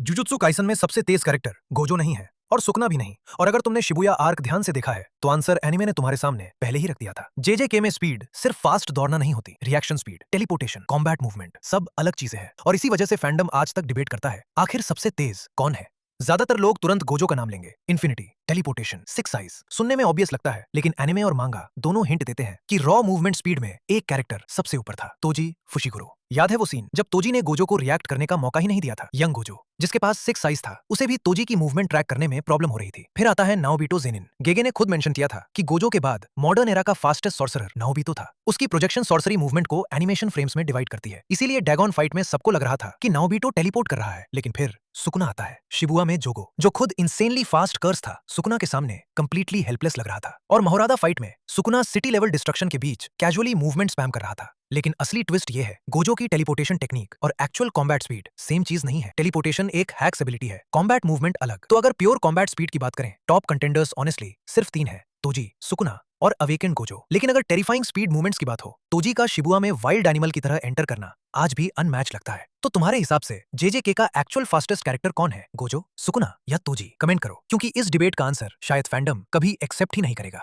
Jujutsu Kaisen में सबसे तेज character Gojo नहीं है और सुकना भी नहीं। और अगर तुमने शिबुया आर्क ध्यान से देखा है तो आंसर एनिमे ने तुम्हारे सामने पहले ही रख दिया था। जेजेके में स्पीड सिर्फ फास्ट दौड़ना नहीं होती, reaction speed, teleportation, combat movement सब अलग चीजें हैं। और इसी वजह से फैंडम आज तक डिबेट करता है आखिर सबसे तेज कौन है। ज्यादातर लोग तुरंत गोजो का नाम लेंगे। इन्फिनिटी, टेलीपोर्टेशन, सिक्स साइज सुनने में ऑब्वियस लगता है, लेकिन एनिमे और मांगा दोनों हिंट देते हैं कि रॉ मूवमेंट स्पीड में एक कैरेक्टर सबसे ऊपर था, तोजी फुशिकुरो। याद है वो सीन जब तोजी ने गोजो को रिएक्ट करने का मौका ही नहीं दिया था। यंग गोजो जिसके पास सिक्स साइज था, उसे भी तोजी की मूवमेंट ट्रैक करने में प्रॉब्लम हो रही थी। फिर आता है नाओबितो जेनिन। गेगे ने खुद मेंशन किया था कि गोजो के बाद मॉडर्न एरा का फास्टेस्ट सॉर्सरर नाओबितो था। उसकी प्रोजेक्शन सॉर्सरी मूवमेंट को एनिमेशन फ्रेम्स में डिवाइड करती है, इसीलिए डैगन फाइट में सबको लग रहा था कि नाओबितो टेलीपोर्ट कर रहा है। लेकिन फिर सुकुना आता है, शिबुया में जोगो, जो खुद इंसेनली फास्ट कर्स था, सुकुना के सामने कंप्लीटली हेल्पलेस लग रहा था। और मोहरादा फाइट में सुकुना सिटी लेवल डिस्ट्रक्शन के बीच कैजुअली मूवमेंट स्पैम कर रहा था। लेकिन असली ट्विस्ट ये है, गोजो की टेलीपोर्टेशन टेक्निक और एक्चुअल कॉम्बैट स्पीड सेम चीज नहीं है। टेलीपोर्टेशन एक हैक्स एबिलिटी है, कॉम्बैट मूवमेंट अलग। तो अगर प्योर कॉम्बैट स्पीड की बात करें, टॉप कंटेंडर्स ऑनेस्टली सिर्फ 3 है, तोजी, सुकुना और अवेकेंड गोजो। लेकिन अगर टेरिफाइंग स्पीड मूवमेंट्स की बात हो, तोजी का शिबुया में वाइल्ड एनिमल की तरह एंटर करना आज भी अनमैच लगता है। तो तुम्हारे हिसाब से जेजेके का एक्चुअल फास्टेस्ट कैरेक्टर कौन है, गोजो, सुकुना या तोजी? कमेंट करो, क्योंकि इस डिबेट का आंसर शायद फैंडम कभी एक्सेप्ट ही नहीं करेगा।